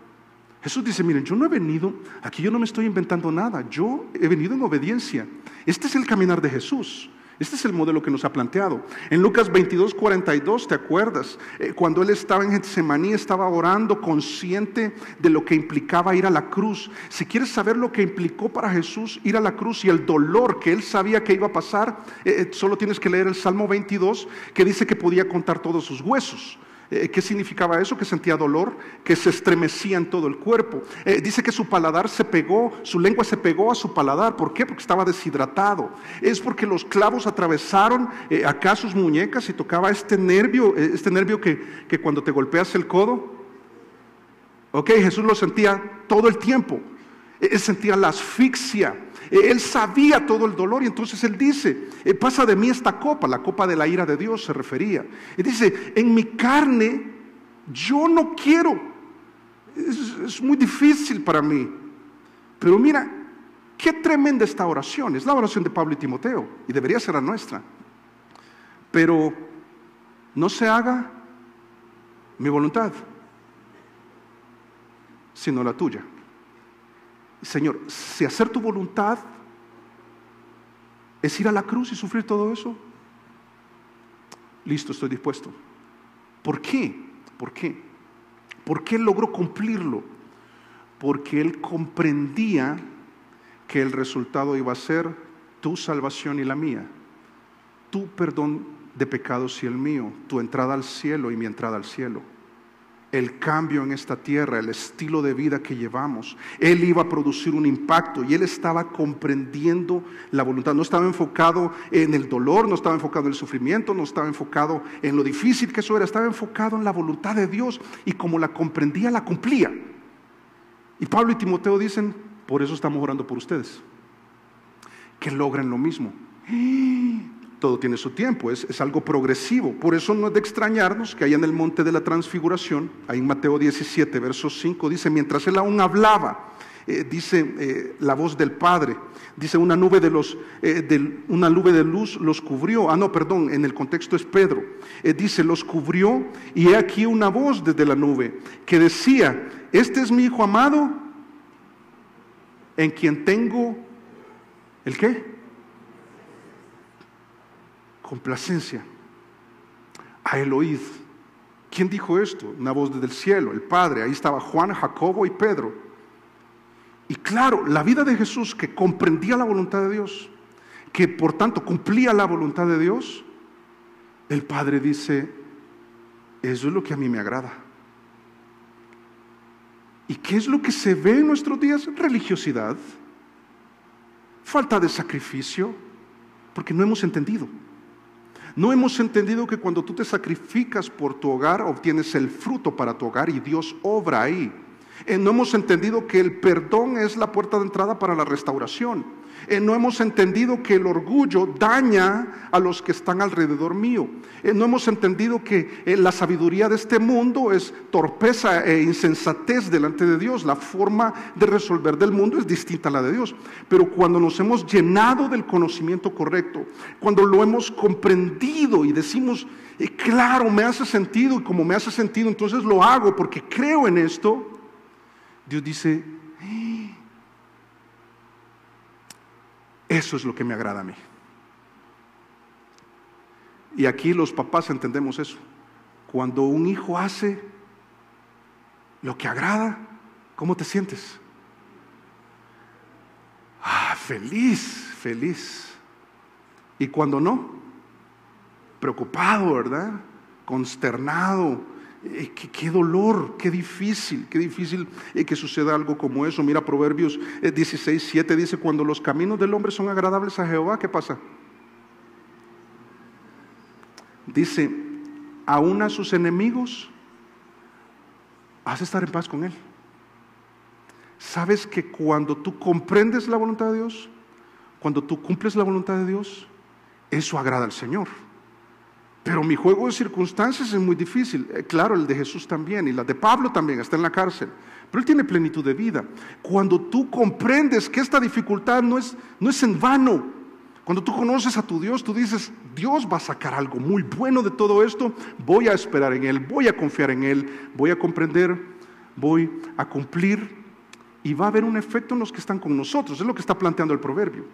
Jesús dice, miren, yo no he venido, aquí yo no me estoy inventando nada, yo he venido en obediencia. Este es el caminar de Jesús. Este es el modelo que nos ha planteado. En Lucas 22:42, ¿te acuerdas? Cuando él estaba en Getsemaní, estaba orando consciente de lo que implicaba ir a la cruz. Si quieres saber lo que implicó para Jesús ir a la cruz y el dolor que él sabía que iba a pasar, solo tienes que leer el Salmo 22, que dice que podía contar todos sus huesos. ¿Qué significaba eso? Que sentía dolor, que se estremecía en todo el cuerpo. Dice que su paladar se pegó, su lengua se pegó a su paladar. ¿Por qué? Porque estaba deshidratado. Es porque los clavos atravesaron acá sus muñecas y tocaba este nervio que cuando te golpeas el codo. Ok, Jesús lo sentía todo el tiempo. Él sentía la asfixia. Él sabía todo el dolor y entonces él dice, pasa de mí esta copa, la copa de la ira de Dios se refería. Y dice, en mi carne yo no quiero, es muy difícil para mí. Pero mira, qué tremenda esta oración, es la oración de Pablo y Timoteo y debería ser la nuestra. Pero no se haga mi voluntad, sino la tuya. Señor, si hacer tu voluntad es ir a la cruz y sufrir todo eso, listo, estoy dispuesto. ¿Por qué? ¿Por qué? ¿Por qué logró cumplirlo? Porque él comprendía que el resultado iba a ser tu salvación y la mía, tu perdón de pecados y el mío, tu entrada al cielo y mi entrada al cielo. El cambio en esta tierra, el estilo de vida que llevamos. Él iba a producir un impacto y él estaba comprendiendo la voluntad. No estaba enfocado en el dolor, no estaba enfocado en el sufrimiento, no estaba enfocado en lo difícil que eso era. Estaba enfocado en la voluntad de Dios y como la comprendía, la cumplía. Y Pablo y Timoteo dicen, por eso estamos orando por ustedes, que logren lo mismo. Todo tiene su tiempo, es algo progresivo. Por eso no es de extrañarnos que allá en el monte de la transfiguración, ahí en Mateo 17, verso 5, dice, mientras él aún hablaba, dice la voz del Padre, dice una nube de luz los cubrió. En el contexto es Pedro. Dice, los cubrió y he aquí una voz desde la nube que decía, este es mi Hijo amado, en quien tengo, ¿el qué? Complacencia. A él oíd. ¿Quién dijo esto? Una voz desde el cielo, el Padre. Ahí estaba Juan, Jacobo y Pedro. Y claro, la vida de Jesús, que comprendía la voluntad de Dios, que por tanto cumplía la voluntad de Dios, el Padre dice, eso es lo que a mí me agrada. ¿Y qué es lo que se ve en nuestros días? Religiosidad, falta de sacrificio, porque no hemos entendido. No hemos entendido que cuando tú te sacrificas por tu hogar, obtienes el fruto para tu hogar y Dios obra ahí. No hemos entendido que el perdón es la puerta de entrada para la restauración. No hemos entendido que el orgullo daña a los que están alrededor mío. No hemos entendido que la sabiduría de este mundo es torpeza e insensatez delante de Dios. La forma de resolver del mundo es distinta a la de Dios. Pero cuando nos hemos llenado del conocimiento correcto, cuando lo hemos comprendido y decimos, claro, me hace sentido, y como me hace sentido, entonces lo hago porque creo en esto, Dios dice, eso es lo que me agrada a mí. Y aquí los papás entendemos eso. Cuando un hijo hace lo que agrada, ¿cómo te sientes? Feliz, feliz. Y cuando no, preocupado, ¿verdad? Consternado. Qué dolor, qué difícil que suceda algo como eso. Mira Proverbios 16:7 dice, cuando los caminos del hombre son agradables a Jehová, ¿qué pasa? Dice, aún a sus enemigos hace estar en paz con él. ¿Sabes que cuando tú comprendes la voluntad de Dios, cuando tú cumples la voluntad de Dios, eso agrada al Señor? Pero mi juego de circunstancias es muy difícil. Claro, el de Jesús también, y la de Pablo también, está en la cárcel. Pero él tiene plenitud de vida. Cuando tú comprendes que esta dificultad no es en vano, cuando tú conoces a tu Dios, tú dices, Dios va a sacar algo muy bueno de todo esto, voy a esperar en Él, voy a confiar en Él, voy a comprender, voy a cumplir, y va a haber un efecto en los que están con nosotros. Es lo que está planteando el proverbio.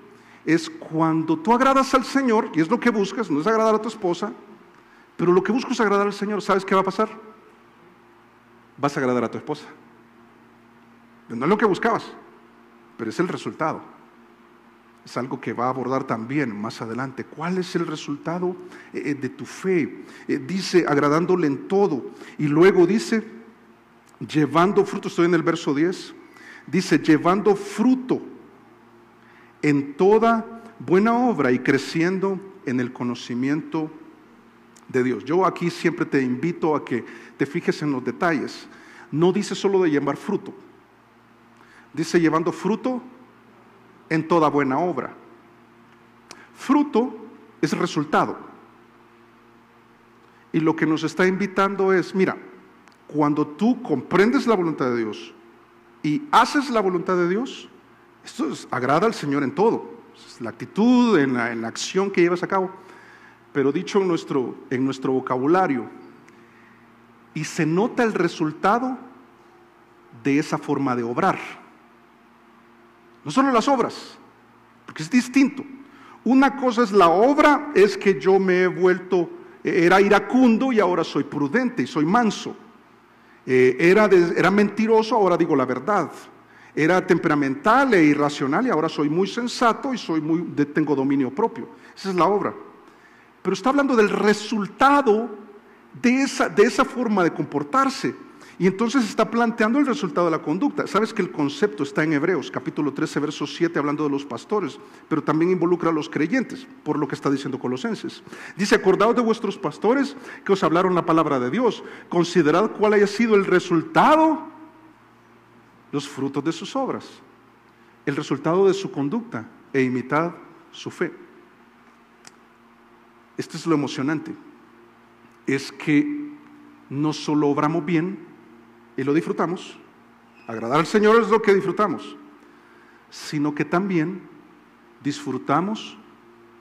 es cuando tú agradas al Señor, y es lo que buscas, no es agradar a tu esposa, pero lo que buscas es agradar al Señor. ¿Sabes qué va a pasar? Vas a agradar a tu esposa. No es lo que buscabas, pero es el resultado. Es algo que va a abordar también más adelante. ¿Cuál es el resultado de tu fe? Dice, agradándole en todo. Y luego dice, llevando fruto. Estoy en el verso 10. Dice, llevando fruto en toda buena obra y creciendo en el conocimiento de Dios. Yo aquí siempre te invito a que te fijes en los detalles. No dice solo de llevar fruto. Dice llevando fruto en toda buena obra. Fruto es resultado. Y lo que nos está invitando es, mira, cuando tú comprendes la voluntad de Dios y haces la voluntad de Dios, esto agrada al Señor en todo. Es la actitud, en la acción que llevas a cabo. Pero dicho en nuestro vocabulario, y se nota el resultado de esa forma de obrar. No solo las obras, porque es distinto. Una cosa es la obra, es que yo me he vuelto, era iracundo y ahora soy prudente y soy manso. Era mentiroso, ahora digo la verdad. Era temperamental e irracional y ahora soy muy sensato y tengo dominio propio. Esa es la obra. Pero está hablando del resultado de esa forma de comportarse. Y entonces está planteando el resultado de la conducta. Sabes que el concepto está en Hebreos, capítulo 13, verso 7, hablando de los pastores, pero también involucra a los creyentes, por lo que está diciendo Colosenses. Dice, acordaos de vuestros pastores que os hablaron la palabra de Dios. Considerad cuál haya sido el resultado, los frutos de sus obras, el resultado de su conducta, e imitad su fe. Esto es lo emocionante. Es que no solo obramos bien y lo disfrutamos, agradar al Señor es lo que disfrutamos, sino que también disfrutamos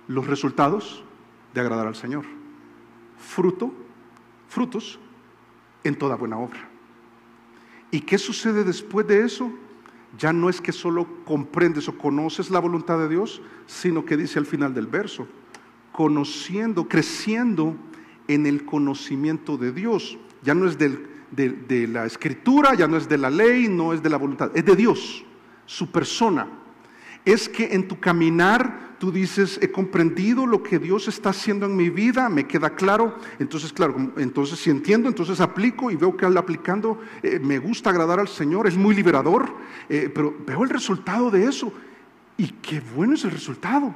los resultados de agradar al Señor. Frutos en toda buena obra. ¿Y qué sucede después de eso? Ya no es que solo comprendes o conoces la voluntad de Dios, sino que dice al final del verso, conociendo, creciendo en el conocimiento de Dios. Ya no es de la Escritura, ya no es de la ley, no es de la voluntad, es de Dios, su persona. Es que en tu caminar tú dices, he comprendido lo que Dios está haciendo en mi vida, me queda claro, entonces si entiendo, entonces aplico y veo que al aplicando me gusta agradar al Señor, es muy liberador, pero veo el resultado de eso y qué bueno es el resultado,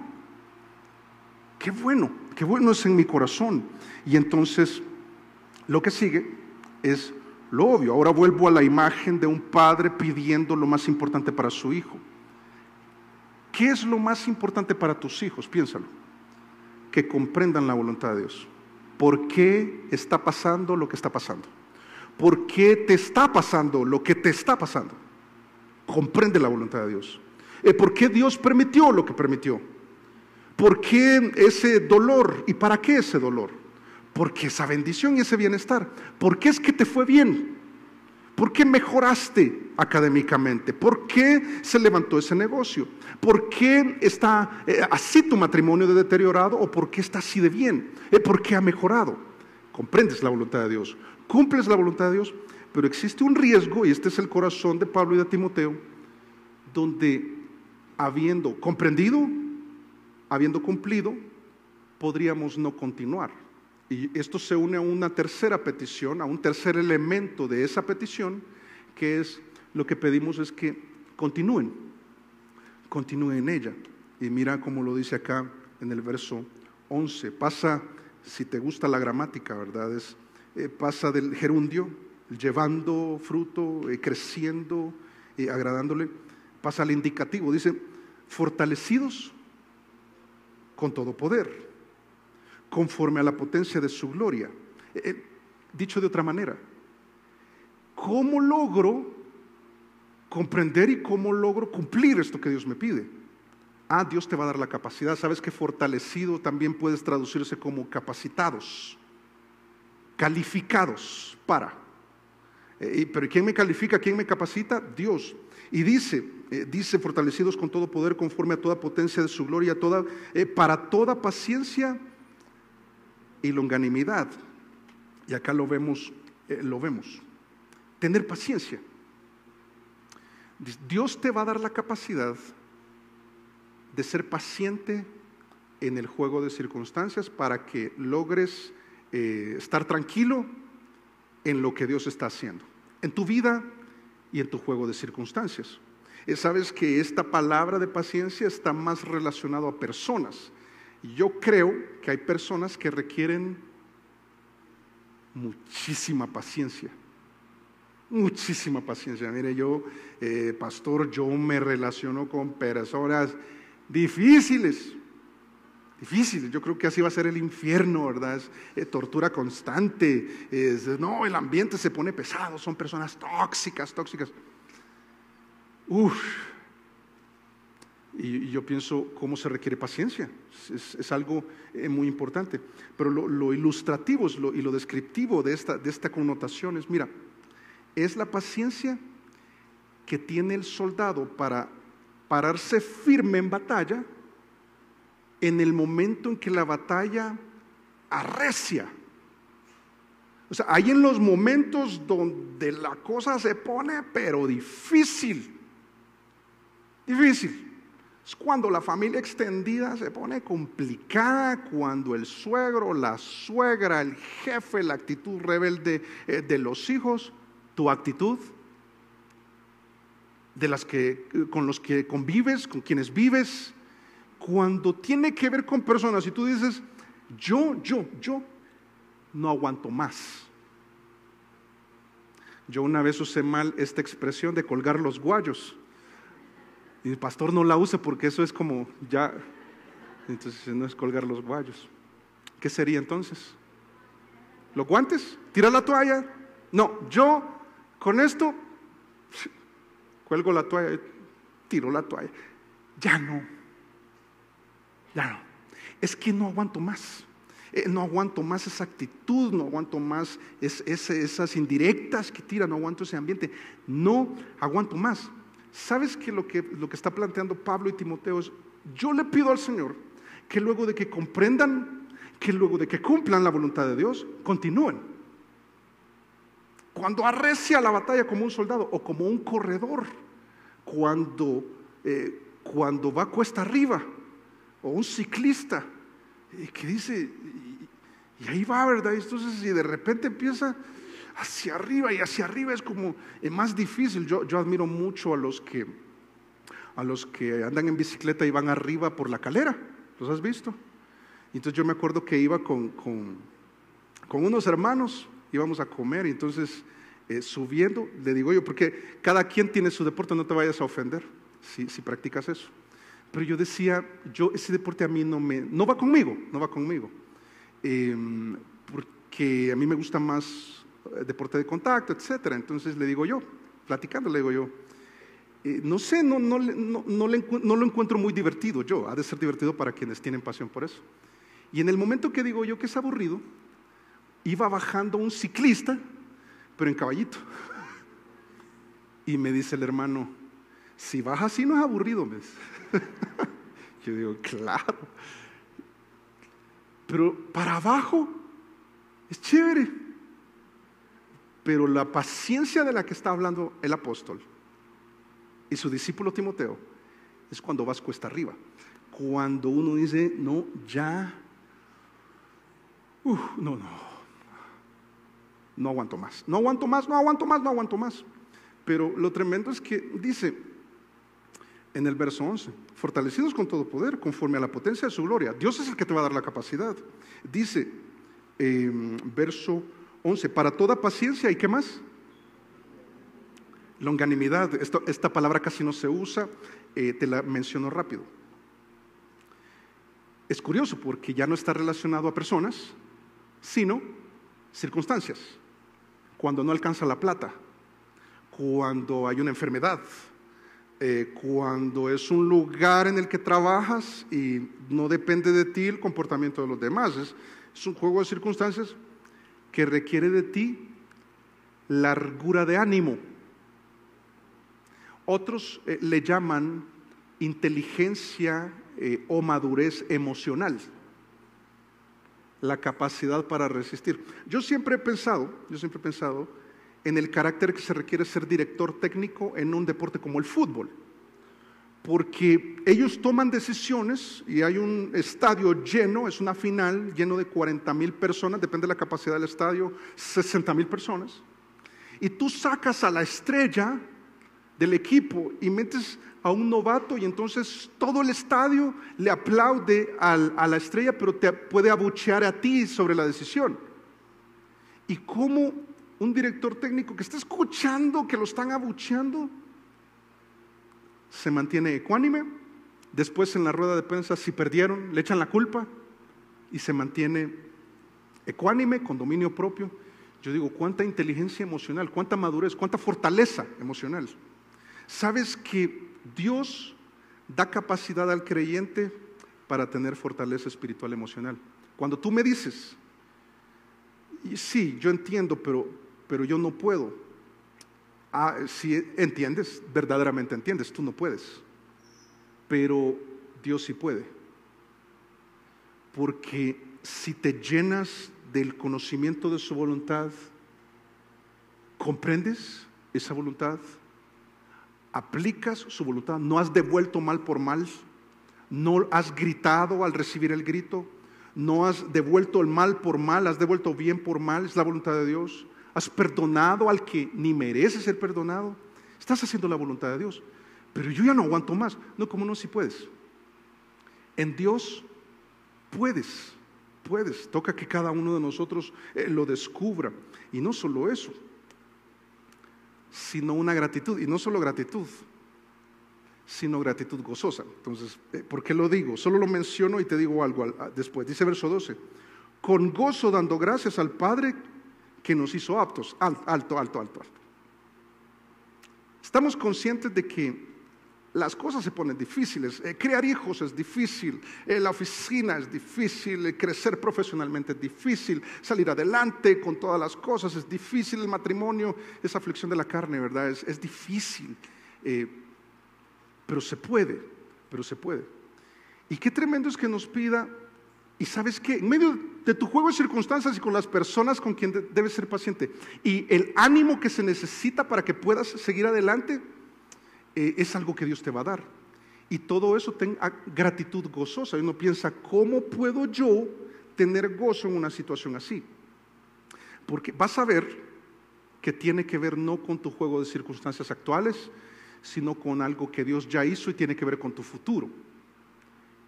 qué bueno es en mi corazón. Y entonces lo que sigue es lo obvio. Ahora vuelvo a la imagen de un padre pidiendo lo más importante para su hijo. ¿Qué es lo más importante para tus hijos? Piénsalo. Que comprendan la voluntad de Dios. ¿Por qué está pasando lo que está pasando? ¿Por qué te está pasando lo que te está pasando? Comprende la voluntad de Dios. ¿Por qué Dios permitió lo que permitió? ¿Por qué ese dolor? ¿Y para qué ese dolor? ¿Por qué esa bendición y ese bienestar? ¿Por qué es que te fue bien? ¿Por qué mejoraste académicamente? ¿Por qué se levantó ese negocio? ¿Por qué está así tu matrimonio de deteriorado? ¿O por qué está así de bien? ¿Por qué ha mejorado? Comprendes la voluntad de Dios, cumples la voluntad de Dios, pero existe un riesgo, y este es el corazón de Pablo y de Timoteo, donde habiendo comprendido, habiendo cumplido, podríamos no continuar. Y esto se une a una tercera petición, a un tercer elemento de esa petición, que es lo que pedimos es que continúen en ella. Y mira cómo lo dice acá en el verso 11. Pasa, si te gusta la gramática, ¿verdad? Pasa del gerundio, llevando fruto, creciendo, agradándole, pasa al indicativo, dice, fortalecidos con todo poder, conforme a la potencia de su gloria. Dicho de otra manera, ¿cómo logro comprender y cómo logro cumplir esto que Dios me pide? Dios te va a dar la capacidad. Sabes que fortalecido también puedes traducirse como capacitados, calificados para. Pero ¿quién me califica? ¿Quién me capacita? Dios. Y dice, fortalecidos con todo poder conforme a toda potencia de su gloria, para toda paciencia y longanimidad. Y acá lo vemos. Tener paciencia. Dios te va a dar la capacidad de ser paciente en el juego de circunstancias para que logres estar tranquilo en lo que Dios está haciendo, en tu vida y en tu juego de circunstancias. Sabes que esta palabra de paciencia está más relacionado a personas. Yo creo que hay personas que requieren muchísima paciencia. Muchísima paciencia. Mire, yo, pastor, yo me relaciono con personas difíciles. Yo creo que así va a ser el infierno, ¿verdad? Es tortura constante. No, el ambiente se pone pesado. Son personas tóxicas. Y yo pienso, ¿cómo se requiere paciencia? Es algo muy importante. Pero lo ilustrativo y lo descriptivo de esta connotación es, mira, es la paciencia que tiene el soldado para pararse firme en batalla en el momento en que la batalla arrecia. O sea, hay en los momentos donde la cosa se pone pero difícil. Es cuando la familia extendida se pone complicada, cuando el suegro, la suegra, el jefe, la actitud rebelde de los hijos, tu actitud, con los que convives, con quienes vives, cuando tiene que ver con personas y tú dices, yo no aguanto más. Yo una vez usé mal esta expresión de colgar los guayos. Y el pastor no la use porque eso es como ya, entonces no es colgar los guayos. ¿Qué sería entonces? ¿Los guantes? ¿Tirar la toalla? No, yo con esto cuelgo la toalla, tiro la toalla. Ya no. Es que no aguanto más. No aguanto más esa actitud, no aguanto más esas indirectas que tiran, no aguanto ese ambiente. No aguanto más. ¿Sabes que lo que está planteando Pablo y Timoteo es, yo le pido al Señor que luego de que comprendan, que luego de que cumplan la voluntad de Dios, continúen? Cuando arrecia la batalla como un soldado o como un corredor, cuando va cuesta arriba, o un ciclista que dice, y ahí va, ¿verdad? Entonces, si de repente empieza hacia arriba, y hacia arriba es como más difícil. Yo admiro mucho a los que andan en bicicleta y van arriba por la calera. ¿Los has visto? Entonces yo me acuerdo que iba con unos hermanos, íbamos a comer, y entonces subiendo, le digo yo, porque cada quien tiene su deporte, no te vayas a ofender si practicas eso. Pero yo decía, ese deporte a mí no va conmigo, porque a mí me gusta más deporte de contacto, etcétera. Entonces le digo yo, platicando, le digo yo, no sé, no lo encuentro muy divertido yo, ha de ser divertido para quienes tienen pasión por eso. Y en el momento que digo yo que es aburrido, iba bajando un ciclista, pero en caballito. Y me dice el hermano, si baja así no es aburrido, ¿ves? Yo digo, claro, pero para abajo es chévere. Pero la paciencia de la que está hablando el apóstol y su discípulo Timoteo es cuando vas cuesta arriba, cuando uno dice, no, ya, no aguanto más. Pero lo tremendo es que dice en el verso 11, fortalecidos con todo poder, conforme a la potencia de su gloria. Dios es el que te va a dar la capacidad. Dice, verso 11, para toda paciencia, ¿y qué más? Longanimidad. Esta palabra casi no se usa, te la menciono rápido. Es curioso porque ya no está relacionado a personas, sino circunstancias. Cuando no alcanza la plata, cuando hay una enfermedad, cuando es un lugar en el que trabajas y no depende de ti el comportamiento de los demás. Es un juego de circunstancias que requiere de ti largura de ánimo. Otros le llaman inteligencia o madurez emocional, la capacidad para resistir. Yo siempre he pensado en el carácter que se requiere ser director técnico en un deporte como el fútbol, porque ellos toman decisiones y hay un estadio lleno, es una final lleno de 40,000 personas, depende de la capacidad del estadio, 60,000 personas, y tú sacas a la estrella del equipo y metes a un novato y entonces todo el estadio le aplaude a la estrella, pero te puede abuchear a ti sobre la decisión. Y como un director técnico que está escuchando que lo están abucheando, se mantiene ecuánime. Después en la rueda de prensa, si perdieron, le echan la culpa y se mantiene ecuánime, con dominio propio. Yo digo, cuánta inteligencia emocional, cuánta madurez, cuánta fortaleza emocional. ¿Sabes que Dios da capacidad al creyente para tener fortaleza espiritual emocional? Cuando tú me dices, y sí, yo entiendo, pero yo no puedo. Si entiendes, verdaderamente entiendes, tú no puedes, pero Dios sí puede. Porque si te llenas del conocimiento de su voluntad, comprendes esa voluntad, aplicas su voluntad, no has devuelto mal por mal, no has gritado al recibir el grito, no has devuelto el mal por mal, has devuelto bien por mal, es la voluntad de Dios. Has perdonado al que ni merece ser perdonado, estás haciendo la voluntad de Dios. Pero yo ya no aguanto más. No, ¿cómo no? Si puedes. En Dios puedes. Toca que cada uno de nosotros lo descubra. Y no solo eso, sino una gratitud. Y no solo gratitud, sino gratitud gozosa. Entonces, ¿por qué lo digo? Solo lo menciono y te digo algo después. Dice verso 12: con gozo dando gracias al Padre que nos hizo aptos. Alto. Estamos conscientes de que las cosas se ponen difíciles. Crear hijos es difícil, la oficina es difícil, crecer profesionalmente es difícil, salir adelante con todas las cosas es difícil, el matrimonio es aflicción de la carne, ¿verdad? Es difícil, pero se puede. Y qué tremendo es que nos pida. Y sabes qué, en medio de tu juego de circunstancias y con las personas con quien debes ser paciente y el ánimo que se necesita para que puedas seguir adelante, es algo que Dios te va a dar. Y todo eso tenga gratitud gozosa. Y uno piensa, ¿cómo puedo yo tener gozo en una situación así? Porque vas a ver que tiene que ver no con tu juego de circunstancias actuales, sino con algo que Dios ya hizo y tiene que ver con tu futuro.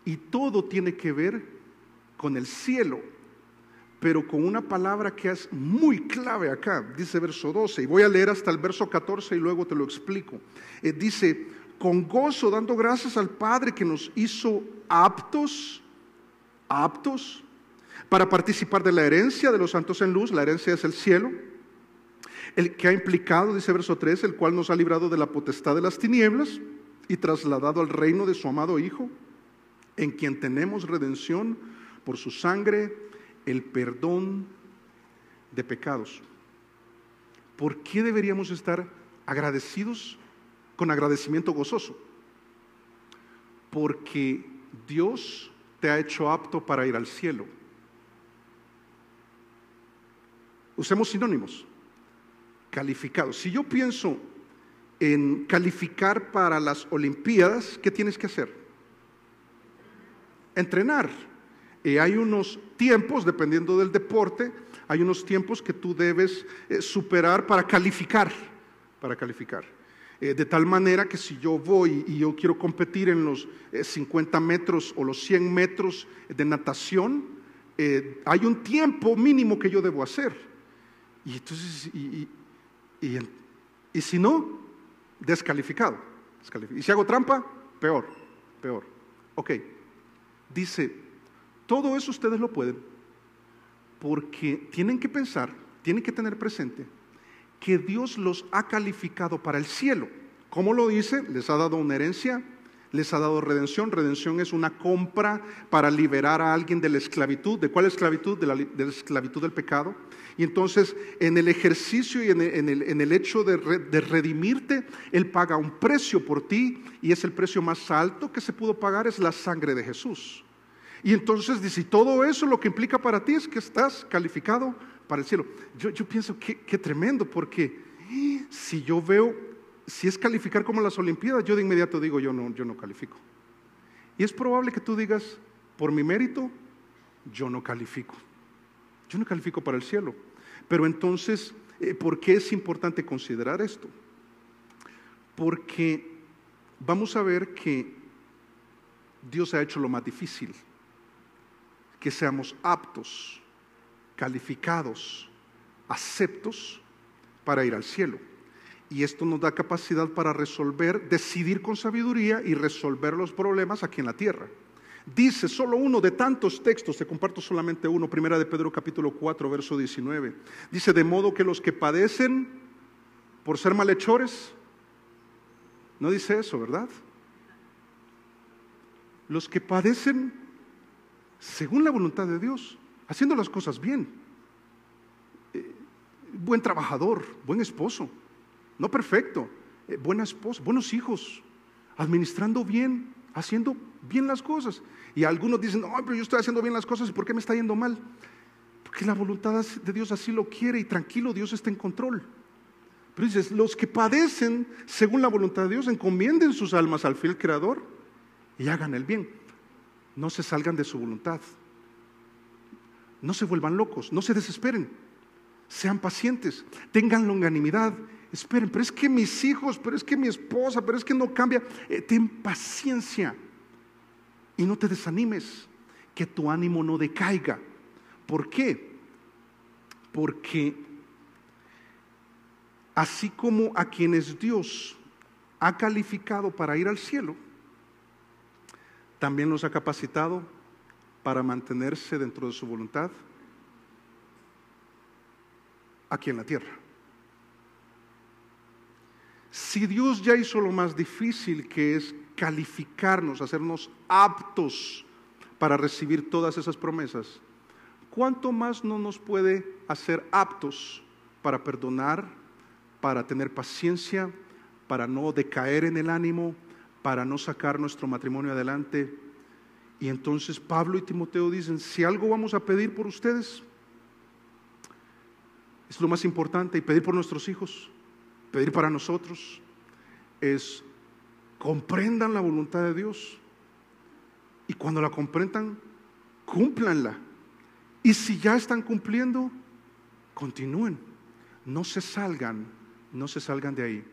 Y todo tiene que ver con el cielo, pero con una palabra que es muy clave acá. Dice verso 12, y voy a leer hasta el verso 14 y luego te lo explico. Dice, con gozo dando gracias al Padre que nos hizo aptos para participar de la herencia de los santos en luz. La herencia es el cielo, el que ha implicado, dice verso 13, el cual nos ha librado de la potestad de las tinieblas y trasladado al reino de su amado Hijo, en quien tenemos redención por su sangre, el perdón de pecados. ¿Por qué deberíamos estar agradecidos con agradecimiento gozoso? Porque Dios te ha hecho apto para ir al cielo. Usemos sinónimos. Calificado. Si yo pienso en calificar para las Olimpiadas, ¿qué tienes que hacer? Entrenar. Hay unos tiempos, dependiendo del deporte, hay unos tiempos que tú debes superar para calificar. De tal manera que si yo voy y yo quiero competir en los 50 metros o los 100 metros de natación, hay un tiempo mínimo que yo debo hacer. Y entonces, y si no, descalificado. Y si hago trampa, peor. Ok, dice, todo eso ustedes lo pueden, porque tienen que pensar, tienen que tener presente que Dios los ha calificado para el cielo. ¿Cómo lo dice? Les ha dado una herencia, les ha dado redención. Redención es una compra para liberar a alguien de la esclavitud. ¿De cuál esclavitud? De la esclavitud del pecado. Y entonces en el ejercicio y en el hecho de redimirte, Él paga un precio por ti, y es el precio más alto que se pudo pagar, es la sangre de Jesús. Y entonces dice, y todo eso lo que implica para ti es que estás calificado para el cielo. Yo pienso que tremendo, porque si yo veo, si es calificar como las Olimpiadas, yo de inmediato digo, yo no califico. Y es probable que tú digas, por mi mérito, yo no califico. Yo no califico para el cielo. Pero entonces, ¿por qué es importante considerar esto? Porque vamos a ver que Dios ha hecho lo más difícil, que seamos aptos, calificados, aceptos para ir al cielo. Y esto nos da capacidad para resolver, decidir con sabiduría y resolver los problemas aquí en la tierra. Dice solo uno de tantos textos, te comparto solamente uno, primera de Pedro capítulo 4, verso 19. Dice, de modo que los que padecen por ser malhechores, no dice eso, ¿verdad? Los que padecen según la voluntad de Dios, haciendo las cosas bien, buen trabajador, buen esposo, no perfecto, buena esposa, buenos hijos, administrando bien, haciendo bien las cosas. Y algunos dicen, no, pero yo estoy haciendo bien las cosas, ¿y por qué me está yendo mal? Porque la voluntad de Dios así lo quiere, y tranquilo, Dios está en control. Pero dices, los que padecen según la voluntad de Dios, encomienden sus almas al fiel Creador y hagan el bien. No se salgan de su voluntad, no se vuelvan locos, no se desesperen, sean pacientes, tengan longanimidad, esperen, pero es que mis hijos, pero es que mi esposa, pero es que no cambia. Ten paciencia y no te desanimes, que tu ánimo no decaiga. ¿Por qué? Porque así como a quienes Dios ha calificado para ir al cielo, también los ha capacitado para mantenerse dentro de su voluntad aquí en la tierra. Si Dios ya hizo lo más difícil, que es calificarnos, hacernos aptos para recibir todas esas promesas, ¿cuánto más no nos puede hacer aptos para perdonar, para tener paciencia, para no decaer en el ánimo, para no sacar nuestro matrimonio adelante? Y entonces Pablo y Timoteo dicen, si algo vamos a pedir por ustedes, es lo más importante, y pedir por nuestros hijos, pedir para nosotros, es comprendan la voluntad de Dios, y cuando la comprendan, cúmplanla, y si ya están cumpliendo, continúen, no se salgan de ahí.